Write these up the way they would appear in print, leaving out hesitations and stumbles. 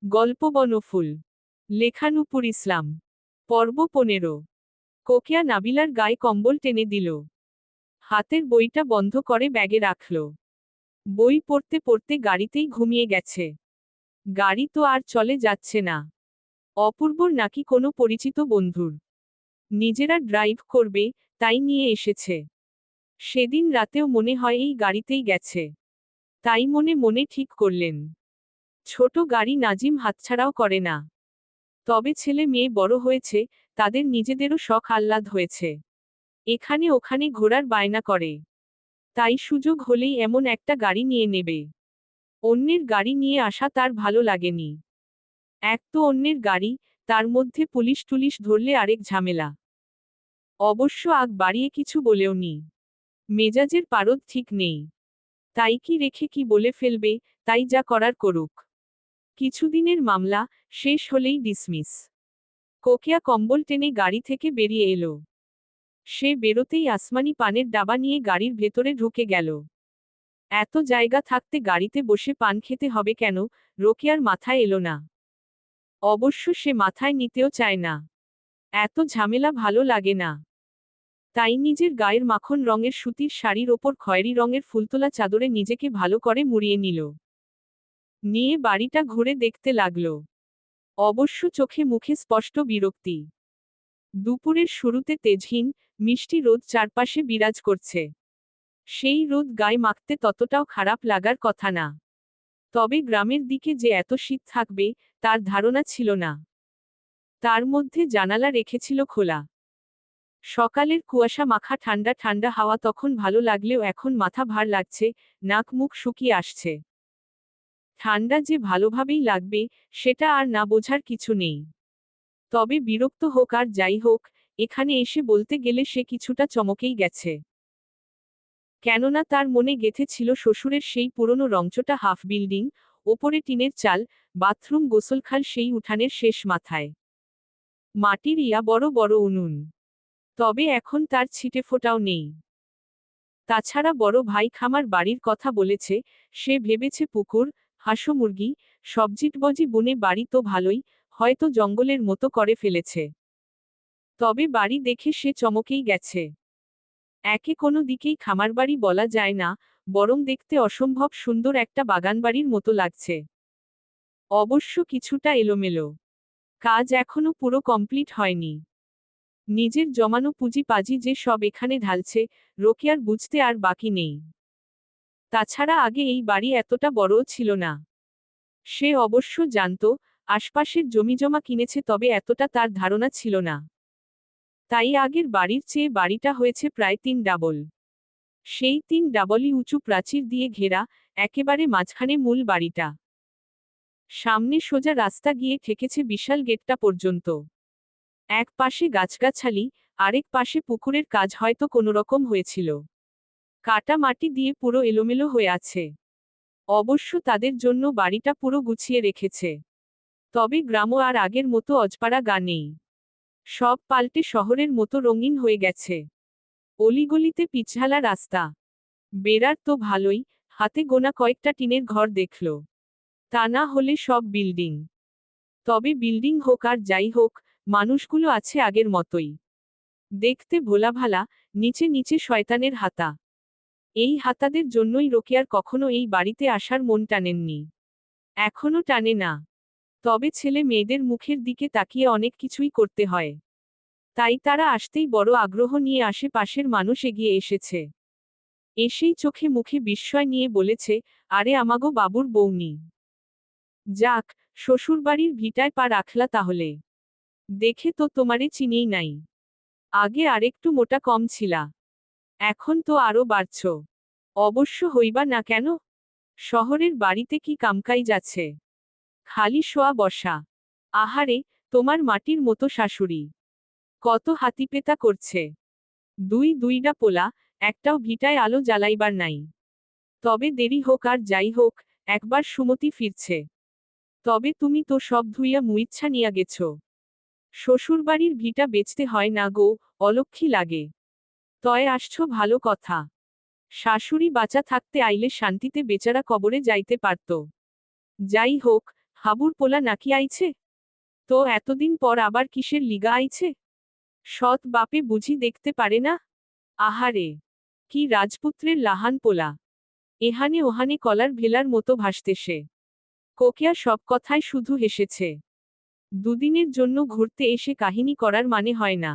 গল্প বনফুল। লেখা নূপুর ইসলাম। পর্ব 15। কোকিয়া নাবিলার গায়ে কম্বল টেনে দিল। হাতের বইটা বন্ধ করে ব্যাগে রাখল। বই পড়তে পড়তে গাড়িতেই ঘুমিয়ে গেছে। গাড়ি তো আর চলে যাচ্ছে না। অপূর্বর নাকি কোনো পরিচিত বন্ধুর। নিজেরা ড্রাইভ করবে, তাই নিয়ে এসেছে। সেদিন রাতেও মনে হয় এই গাড়িতেই গেছে। তাই মনে মনে ঠিক করলেন। ছোট গাড়ি নাজিম হাতছাড়াও করে না। তবে ছেলে মেয়ে বড় হয়েছে, তাদের নিজেদেরও শখ আহ্লাদ হয়েছে। এখানে ওখানে ঘোরার বায়না করে। তাই সুযোগ হলেই এমন একটা গাড়ি নিয়ে নেবে। অন্যের গাড়ি নিয়ে আসা তার ভালো লাগেনি। এক তো অন্যের গাড়ি, তার মধ্যে পুলিশ টুলিশ ধরলে আরেক ঝামেলা। অবশ্য আগ বাড়িয়ে কিছু বলেও নি। মেজাজের পারদ ঠিক নেই। তাই কি রেখে কি বলে ফেলবে, তাই যা করার করুক। কিছুদিনের মামলা, শেষ হলেই ডিসমিস। কোকিয়া কম্বল টেনে গাড়ি থেকে বেরিয়ে এলো। সে বেরোতেই আসমানি পানের ডাবা নিয়ে গাড়ির ভেতরে ঢুকে গেল। এত জায়গা থাকতে গাড়িতে বসে পান খেতে হবে কেন, রোকেয়ার মাথায় এলো না। অবশ্য সে মাথায় নিতেও চায় না। এত ঝামেলা ভালো লাগে না। তাই নিজের গায়ের মাখন রঙের সুতির শাড়ির ওপর খয়েরি রঙের ফুলতোলা চাদরে নিজেকে ভালো করে মুড়িয়ে নিল। নিয়ে বাড়িটা ঘুরে দেখতে লাগল। অবশ্য চোখে মুখে স্পষ্ট বিরক্তি। দুপুরের শুরুতে তেজহীন, মিষ্টি রোদ চারপাশে বিরাজ করছে। সেই রোদ গায়ে মাখতে ততটাও খারাপ লাগার কথা না। তবে গ্রামের দিকে যে এত শীত থাকবে, তার ধারণা ছিল না। তার মধ্যে জানালা রেখেছিল খোলা। সকালের কুয়াশা মাখা ঠান্ডা ঠান্ডা হাওয়া তখন ভালো লাগলেও এখন মাথা ভার লাগছে, নাক মুখ শুকিয়ে আসছে। ঠান্ডা যে ভালোভাবেই লাগবে, সেটা আর না বোঝার কিছু নেই। তবে বিরক্ত হোক আর যাই হোক, এখানে এসে বলতে গেলে সে কিছুটা চমকেই গেছে। কেননা তার মনে গেঁথে ছিল শ্বশুরের সেই পুরনো রংচটা হাফ বিল্ডিং, ওপরে টিনের চাল, বাথরুম গোসলখাল সেই উঠানের শেষ মাথায়। মাটির ইয়া বড় বড় উনুন। তবে এখন তার ছিটেফোঁটাও নেই। তাছাড়া বড় ভাই খামার বাড়ির কথা বলেছে, সে ভেবেছে পুকুর, হাঁস মুরগি, সবজিটবজি বুনে বাড়ি তো ভালোই, হয়তো জঙ্গলের মতো করে ফেলেছে। তবে বাড়ি দেখে সে চমকেই গেছে। একে কোনো দিকেই খামারবাড়ি বলা যায় না, বরং দেখতে অসম্ভব সুন্দর একটা বাগানবাড়ির মতো লাগছে। অবশ্য কিছুটা এলোমেলো। কাজ এখনো পুরো কমপ্লিট হয়নি। নিজের জমানো পুঁজি পাজি যে সব এখানে ঢালছে, রোকেয়ার বুঝতে আর বাকি নেই। তাছাড়া আগে এই বাড়ি এতটা বড়ও ছিল না। সে অবশ্য জানত, আশপাশের জমিজমা কিনেছে, তবে এতটা তার ধারণা ছিল না। তাই আগের বাড়ির চেয়ে বাড়িটা হয়েছে প্রায় 3 ডাবল। সেই 3 ডাবলই উঁচু প্রাচীর দিয়ে ঘেরা, একেবারে মাঝখানে মূল বাড়িটা। সামনে সোজা রাস্তা গিয়ে ঠেকেছে বিশাল গেটটা পর্যন্ত। এক পাশে গাছগাছালি, আরেক পাশে পুকুরের কাজ হয়তো কোনোরকম হয়েছিল। কাটা মাটি দিয়ে পুরো এলোমেলো হয়ে আছে। অবশ্য তাদের জন্য বাড়িটা পুরো গুছিয়ে রেখেছে। তবে গ্রামও আর আগের মতো অজপাড়া গা নেই। সব পাল্টে শহরের মতো রঙিন হয়ে গেছে। অলিগলিতে পিচঢালা রাস্তা। বেড়ার তো ভালোই, হাতে গোনা কয়েকটা টিনের ঘর দেখল। তা না হলে সব বিল্ডিং। তবে বিল্ডিং হোক আর যাই হোক, মানুষগুলো আছে আগের মতোই। দেখতে ভোলাভালা, নিচে নিচে শয়তানের হাতা। এই হাতাদের জন্যই রোকেয়ার কখনো এই বাড়িতে আসার মন টানেননি। এখনো টানে না। তবে ছেলে মেয়েদের মুখের দিকে তাকিয়ে অনেক কিছুই করতে হয়। তাই তারা আসতেই বড় আগ্রহ নিয়ে আশেপাশের মানুষ এগিয়ে এসেছে। এসেই চোখে মুখে বিস্ময় নিয়ে বলেছে, আরে আমাগো বাবুর বউনি। যাক, শ্বশুরবাড়ির ভিটায় পা রাখলা তাহলে। দেখে তো তোমারে চিনিই নাই। আগে আরেকটু মোটা কম ছিলা। এখন তো আরো বাড়ছ। অবশ্য হইবা না কেন? শহরের বাড়িতে কি কামকাইজ আছে? খালি শোয়া বসা। আহারে, তোমার মাটির মতো শাশুড়ি। কত হাতিপেতা করছে। দুইটা পোলা, একটাও ভিটায় আলো জ্বালাইবার নাই। তবে দেরি হোক আর যাই হোক, একবার সুমতি ফিরছে। তবে তুমি তো সব ধুইয়া মুইচ্ছা নিয়া গেছ। শ্বশুরবাড়ির ভিটা বেচতে হয় না গো, অলক্ষী লাগে। তয় আসছো ভালো কথা। শাশুড়ি বাঁচা থাকতে আইলে শান্তিতে বেচারা কবরে যাইতে পারত। যাই হোক, হাবুর পোলা নাকি আইছে? তো এতদিন পর আবার কিসের লিগা আইছে? সৎ বাপে বুঝি দেখতে পারে না? আহারে, কি রাজপুত্রের লাহান পোলা! এহানে ওহানে কলার ভেলার মতো ভাসতেছে। কোকিয়া সব কথায় শুধু হেসেছে। দুদিনের জন্য ঘুরতে এসে কাহিনী করার মানে হয় না।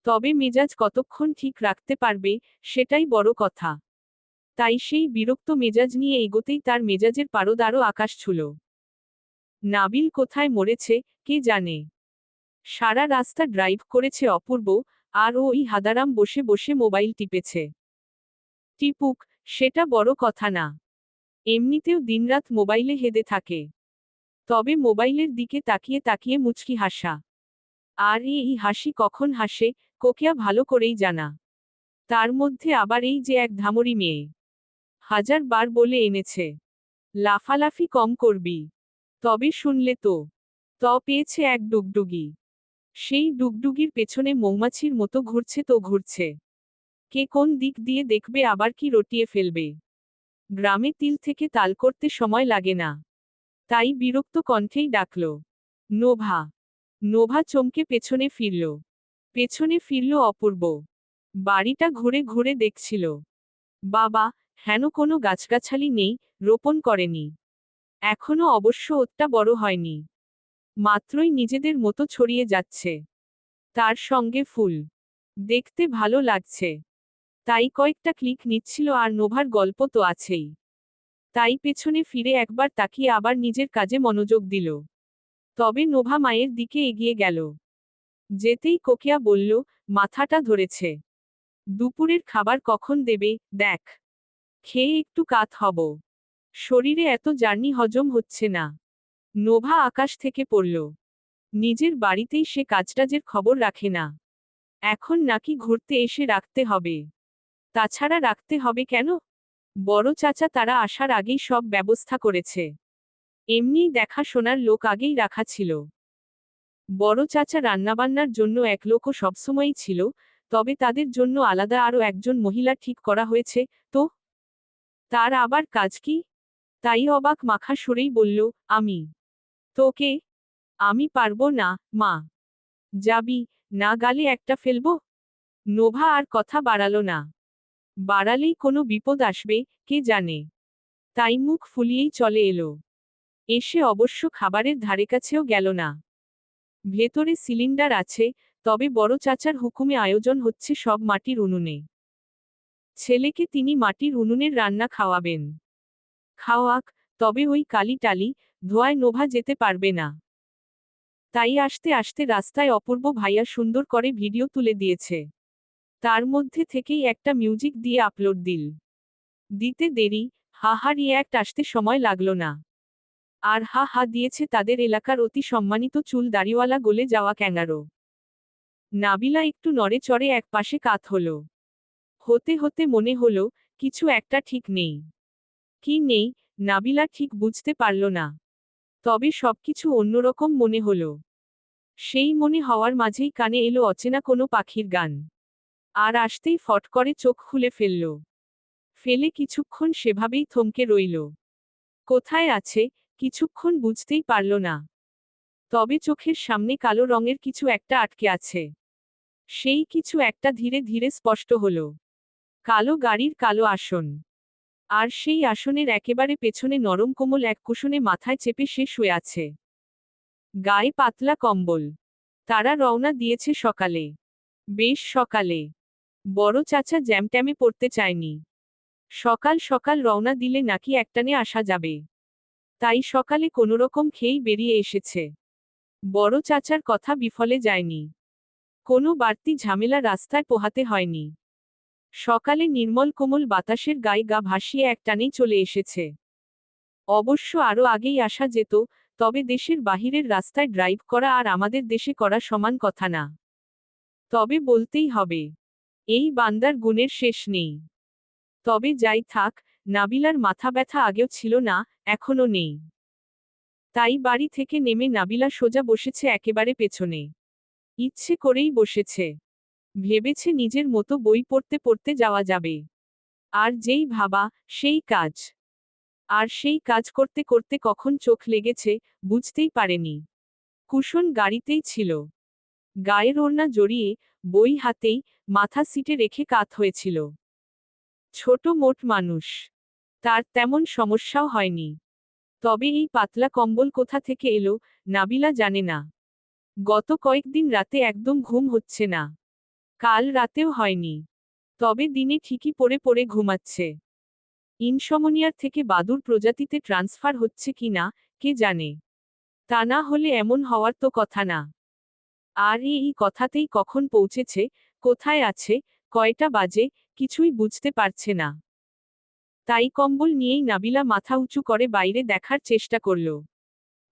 তবে মেজাজ কতক্ষণ ঠিক রাখতে পারবে, সেটাই বড় কথা। তাই সেই বিরক্ত মেজাজ নিয়ে এগোতেই তার মেজাজের পারদ আরও আকাশ ছুল। নাবিল কোথায় মরেছে, কে জানে। সারা রাস্তা ড্রাইভ করেছে অপূর্ব, আর ওই হাদারাম বসে বসে মোবাইল টিপেছে। টিপুক, সেটা বড় কথা না। এমনিতেও দিনরাত মোবাইলে হেদে থাকে। তবে মোবাইলের দিকে তাকিয়ে তাকিয়ে মুচকি হাসা। আর এই হাসি কখন হাসে, কোকিয়া ভালো করেই জানা। তার মধ্যে আবার এই যে এক ধামরি মেয়ে। 1000 বার বলে এনেছে, লাফালাফি কম করবি। তবে শুনলে তো। পেয়েছে এক ডুগডুগি। সেই ডুগডুগির পেছনে মৌমাছির মতো ঘুরছে তো ঘুরছে। কে কোন দিক দিয়ে দেখবে আবার কি রটিয়ে ফেলবে। গ্রামে তিল থেকে তাল করতে সময় লাগে না। তাই বিরক্ত কণ্ঠেই ডাকল, নোভা। নোভা চমকে পেছনে ফিরল। পেছনে ফিরল অপূর্ব। বাড়িটা ঘুরে ঘুরে দেখছিল। বাবা, হেন কোনো গাছগাছালি নেই, রোপণ করেনি। এখনো অবশ্য ওটা বড় হয়নি। মাত্রই নিজেদের মতো ছড়িয়ে যাচ্ছে। তার সঙ্গে ফুল। দেখতে ভালো লাগছে। তাই কয়েকটা ক্লিক নিচ্ছিল আর নোভার গল্প তো আছেই। তাই পেছনে ফিরে একবার তাকিয়ে আবার নিজের কাজে মনোযোগ দিল। তবে নোভা মায়ের দিকে এগিয়ে গেল। যেতেই কোকিয়া বলল, মাথাটা ধরেছে। দুপুরের খাবার কখন দেবে, দেখ। খেয়ে একটু কাত হব। শরীরে এত জার্নি হজম হচ্ছে না। নোভা আকাশ থেকে পড়ল। নিজের বাড়িতেই সে কাজটাজের খবর রাখে না। এখন নাকি ঘুরতে এসে রাখতে হবে। তাছাড়া রাখতে হবে কেন? বড় চাচা তারা আসার আগেই সব ব্যবস্থা করেছে। এমনিই দেখাশোনার লোক আগেই রাখা ছিল। বড় চাচা রান্নাবান্নার জন্য এক লোকও সবসময়ই ছিল, তবে তাদের জন্য আলাদা আরও একজন মহিলা ঠিক করা হয়েছে। তো তার আবার কাজ কি? তাই অবাক মাখা সুরেই বলল, আমি। তোকে? আমি পারবো না, মা। যাবি, না গালে একটা ফেলবো। নোভা আর কথা বাড়ালো না। বাড়ালেই কোনো বিপদ আসবে, কে জানে। তাই মুখ ফুলিয়েই চলে এলো। এসে অবশ্য খাবারের ধারেকাছেও গেল না। ভেতরে সিলিন্ডার আছে, তবে বড় চাচার হুকুমে আয়োজন হচ্ছে সব মাটির উনুনে। ছেলেকে তিনি মাটির উনুনের রান্না খাওয়াবেন। খাওয়াক, তবে ওই কালি টালি ধোঁয়ায় নোভা যেতে পারবে না। তাই আসতে আসতে রাস্তায় অপূর্ব ভাইয়া সুন্দর করে ভিডিও তুলে দিয়েছে। তার মধ্যে থেকেই একটা মিউজিক দিয়ে আপলোড দিতে দেরি, হা হা রিয়্যাক্ট আসতে সময় লাগলো না। আর হা হা দিয়েছে তাদের এলাকার অতি সম্মানিত চুল দাড়িওয়ালা গলে যাওয়া ক্যাঙ্গারো। নাবিলা একটু নড়ে চড়ে এক পাশে কাত হলো। হতে হতে মনে হলো, কিছু একটা ঠিক নেই। কি নেই, নাবিলা ঠিক বুঝতে পারল না। তবে সবকিছু অন্যরকম মনে হলো। সেই মনে হওয়ার মাঝেই কানে এলো অচেনা কোনো পাখির গান। আর আসতেই ফট করে চোখ খুলে ফেলল। ফেলে কিছুক্ষণ সেভাবেই থমকে রইল। কোথায় আছে, কিছুক্ষণ বুঝতেই পারল না। তবে চোখের সামনে কালো রঙের কিছু একটা আটকে আছে। সেই কিছু একটা ধীরে ধীরে স্পষ্ট হলো। কালো গাড়ির কালো আসন। আর সেই আসনের একেবারে পেছনে নরম কোমল এক কুশনে মাথায় চেপে সে শুয়ে আছে। গায়ে পাতলা কম্বল। তারা রওনা দিয়েছে সকালে। বেশ সকালে। বড় চাচা জ্যামট্যামে পড়তে চায়নি। সকাল সকাল রওনা দিলে নাকি একটানে আসা যাবে। তাই সকালে কোনোরকম খেয়েই বেরিয়ে এসেছে। বড় চাচার কথা বিফলে যায়নি। কোনো বাড়তি ঝামেলা রাস্তায় পোহাতে হয়নি। সকালে নির্মল কোমল বাতাসের গায়ে গা ভাসিয়ে একটানেই চলে এসেছে। অবশ্য আরও আগেই আসা যেত, তবে দেশের বাহিরের রাস্তায় ড্রাইভ করা আর আমাদের দেশে করা সমান কথা না। তবে বলতেই হবে, এই বান্দার গুণের শেষ নেই। তবে যাই থাক, নাবিলার মাথা ব্যথা আগেও ছিল না, এখনো নেই। তাই বাড়ি থেকে নেমে নাবিলা সোজা বসেছে একেবারে পেছনে। ইচ্ছে করেই বসেছে। ভেবেছে নিজের মতো বই পড়তে পড়তে যাওয়া যাবে। আর যেই ভাবা, সেই কাজ। আর সেই কাজ করতে করতে কখন চোখ লেগেছে বুঝতেই পারেনি। কুশন গাড়িতেই ছিল, গায়ের ওড়না জড়িয়ে, বই হাতেই, মাথা সিটে রেখে কাত হয়েছিল। ছোট মোট মানুষ, তার তেমন সমস্যাও হয়নি। তবে এই পাতলা কম্বল কোথা থেকে এলো নাবিলা জানে না। গত কয়েকদিন রাতে একদম ঘুম হচ্ছে না। কাল রাতেও হয়নি। তবে দিনে ঠিকই পড়ে পড়ে ঘুমাচ্ছে। ইনসমনিয়ার থেকে বাদুর প্রজাতিতে ট্রান্সফার হচ্ছে কি না কে জানে। তা না হলে এমন হওয়ার তো কথা না। আর এই কথাতেই কখন পৌঁছেছে, কোথায় আছে, কয়টা বাজে, কিছুই বুঝতে পারছে না। তাই কম্বল নিয়েই নাবিলা মাথা উঁচু করে বাইরে দেখার চেষ্টা করল।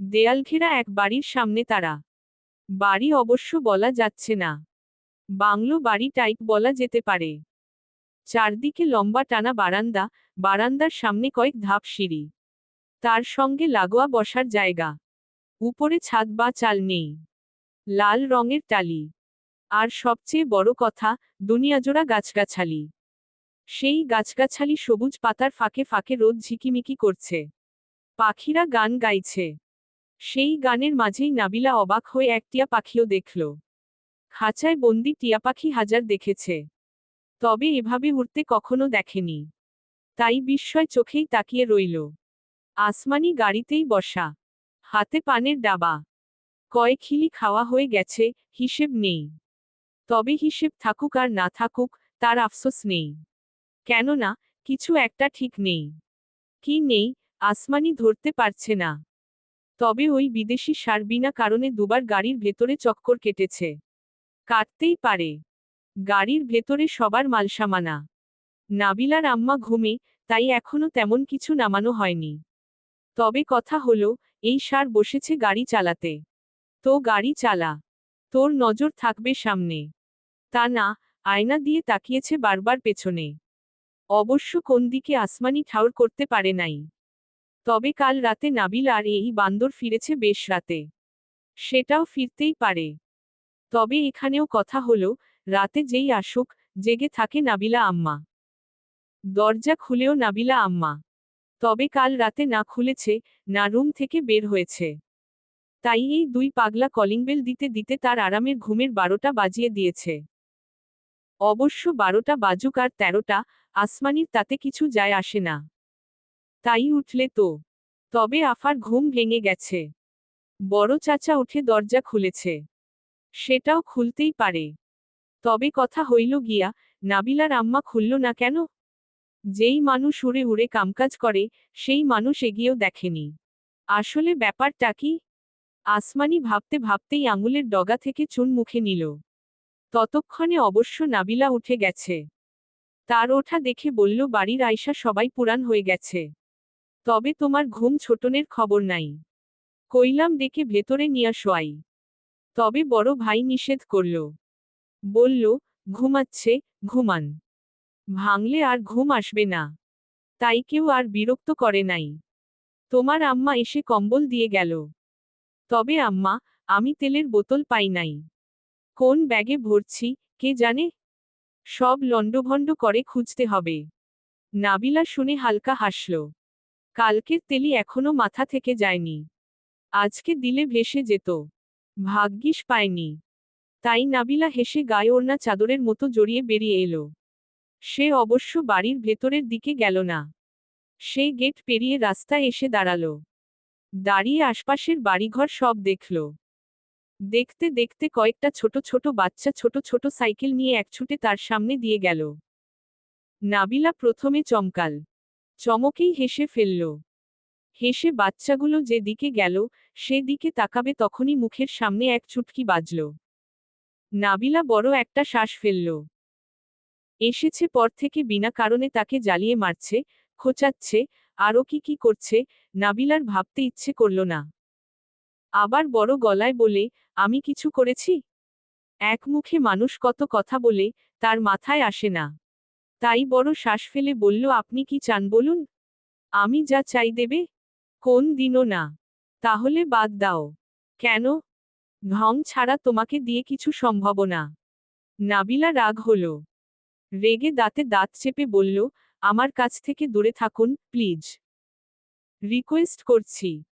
দেয়ালঘেরা এক বাড়ির সামনে তারা। বাড়ি অবশ্য বলা যাচ্ছে না, বাংলো বাড়ি টাইপ বলা যেতে পারে। চারদিকে লম্বা টানা বারান্দা, বারান্দার সামনে কয়েক ধাপ সিঁড়ি, তার সঙ্গে লাগোয়া বসার জায়গা। উপরে ছাদ বা চাল নেই, লাল রঙের টালি। আর সবচেয়ে বড় কথা, দুনিয়াজোড়া গাছগাছালি। সেই গাছগাছালি সবুজ পাতার ফাঁকে ফাঁকে রোদ ঝিকিমিকি করছে, পাখিরা গান গাইছে। সেই গানের মাঝেই নাবিলা অবাক হয়ে এক টিয়া পাখিও দেখল। খাঁচায় বন্দি টিয়া পাখি হাজার দেখেছে, তবে এভাবে উড়তে কখনো দেখেনি। তাই বিস্ময় চোখেই তাকিয়ে রইল। আসমানি গাড়িতেই বসা, হাতে পানের ডাবা। কয়েক খিলি খাওয়া হয়ে গেছে, হিসেব নেই। তবে হিসেব থাকুক আর না থাকুক, তার আফসোস নেই। কেননা কিছু একটা ঠিক নেই। কি নেই, আসমানি ধরতে পারছে না। তবে ওই বিদেশি সার বিনা কারণে দুবার গাড়ির ভেতরে চক্কর কেটেছে। কাটতেই পারে। গাড়ির ভেতরে সবার মালসামানা। নাবিলার আম্মা ঘুমে, তাই এখনো তেমন কিছু নামানো হয়নি। তবে কথা হলো, এই সার বসেছে গাড়ি চালাতে। তো গাড়ি চালা, তোর নজর থাকবে সামনে। তা না, আয়না দিয়ে তাকিয়েছে বারবার পেছনে। অবশ্য কোন দিকে আসমানি ঠাউর করতে পারে নাই। তবে কাল রাতে নাবিল আর এই বান্দর ফিরেছে বেশ রাতে। সেটাও ফিরতেই পারে। তবে এখানেও কথা হলো, রাতে যেই আসুক, জেগে থাকে নাবিলা আম্মা। দরজা খুলেও নাবিলা আম্মা। তবে কাল রাতে না খুলেছে, না রুম থেকে বের হয়েছে। তাই এই দুই পাগলা কলিংবেল দিতে দিতে তার আরামের ঘুমের 12টা বাজিয়ে দিয়েছে। অবশ্য 12টা বাজুক আর 13টা, আসমানির তাতে কিছু যায় আসে না। তাই উঠলে তো। তবে আফার ঘুম ভেঙে গেছে। বড় চাচা উঠে দরজা খুলেছে। সেটাও খুলতেই পারে। তবে কথা হইল গিয়া, নাবিলার আম্মা খুলল না কেন? যেই মানুষ উড়ে উড়ে কামকাজ করে, সেই মানুষ এগিয়েও দেখেনি। আসলে ব্যাপারটা কি? আসমানি ভাবতে ভাবতেই আঙুলের ডগা থেকে চুন মুখে নিল। ততক্ষণে অবশ্য নাবিলা উঠে গেছে। তার ওঠা দেখে বলল বাড়ির আয়সা সবাই পুরান হয়ে গেছে। তবে তোমার ঘুম ছোটনের খবর নাই। কইলাম ডেকে ভেতরে নিয়া শোয়াই। তবে বড় ভাই নিষেধ করল। বলল, ঘুমাচ্ছে, ঘুমান। ভাঙলে আর ঘুম আসবে না। তাই কেউ আর বিরক্ত করে নাই। তোমার আম্মা এসে কম্বল দিয়ে গেল। তবে আম্মা, আমি তেলের বোতল পাই নাই। কোন ব্যাগে ভরছি, কে জানে? সব লণ্ডভণ্ড করে খুঁজতে হবে। নাবিলা শুনে হালকা হাসল। কালকের তেলি এখনো মাথা থেকে যায়নি। আজকে দিলে ভেসে যেত। ভাগ্যিস পায়নি। তাই নাবিলা হেসে গায়ে ওড়না চাদরের মতো জড়িয়ে বেরিয়ে এলো। সে অবশ্য বাড়ির ভেতরের দিকে গেল না। সে গেট পেরিয়ে রাস্তায় এসে দাঁড়ালো। দাঁড়িয়ে আশপাশের বাড়িঘর সব দেখল। দেখতে দেখতে কয়েকটা ছোট ছোট বাচ্চা ছোট ছোট সাইকেল নিয়ে একছুটে তার সামনে দিয়ে গেল। নাবিলা প্রথমে চমকাল। চমকেই হেসে ফেলল। হেসে বাচ্চাগুলো যে দিকে গেল, সে দিকে তাকাবে তখনই মুখের সামনে এক চুটকি বাজল। নাবিলা বড় একটা শ্বাস ফেলল। এসেছে পর থেকে বিনা কারণে তাকে জ্বালিয়ে মারছে, খোঁচাচ্ছে, আরও কি কি করছে, নাবিলার ভাবতে ইচ্ছে করল না। আবার বড় গলায় বলে, আমি কিছু করেছি? এক মুখে মানুষ কত কথা বলে, তার মাথায় আসে না। তাই বড় শ্বাস ফেলে বলল আপনি কি চান বলুন? আমি যা চাই দেবে? কোন দিনও না। তাহলে বাদ দাও। কেন? ঢং ছাড়া তোমাকে দিয়ে কিছু সম্ভব না। নাবিলা রাগ হলো। রেগে দাঁতে দাঁত চেপে বলল, আমার কাছ থেকে দূরে থাকুন, প্লিজ। রিকোয়েস্ট করছি।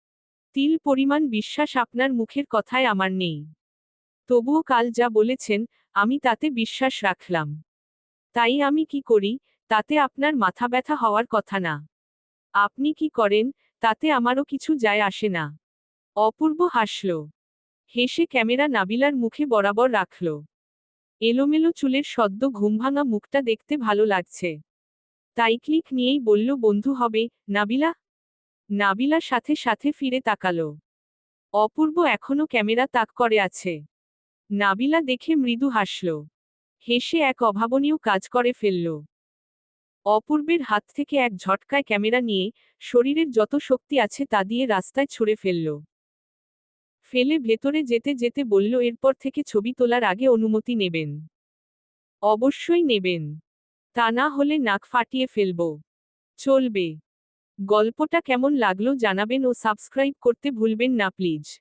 তিল পরিমাণ বিশ্বাস আপনার মুখের কথায় আমার নেই। তবুও কাল যা বলেছেন, আমি তাতে বিশ্বাস রাখলাম। তাই আমি কি করি, তাতে আপনার মাথা ব্যথা হওয়ার কথা না। আপনি কি করেন, তাতে আমারও কিছু যায় আসে না। অপূর্ব হাসল। হেসে ক্যামেরা নাবিলার মুখে বরাবর রাখল। এলোমেলো চুলের সদ্য ঘুমভাঙা মুখটা দেখতে ভালো লাগছে। তাই ক্লিক নিয়েই বলল, বন্ধু হবে, নাবিলা? নাবিলা সাথে সাথে ফিরে তাকালো। অপূর্ব এখনো ক্যামেরা তাক করে আছে। নাবিলা দেখে মৃদু হাসল। হেসে এক অভাবনীয় কাজ করে ফেলল। অপূর্বের হাত থেকে এক ঝটকায় ক্যামেরা নিয়ে, শরীরের যত শক্তি আছে তা দিয়ে রাস্তায় ছুঁড়ে ফেলল। ফেলে ভেতরে যেতে যেতে বলল, এরপর থেকে ছবি তোলার আগে অনুমতি নেবেন। অবশ্যই নেবেন। তা না হলে নাক ফাটিয়ে ফেলব। চলবে। গল্পটা কেমন লাগলো জানাবেন ও সাবস্ক্রাইব করতে ভুলবেন না প্লিজ।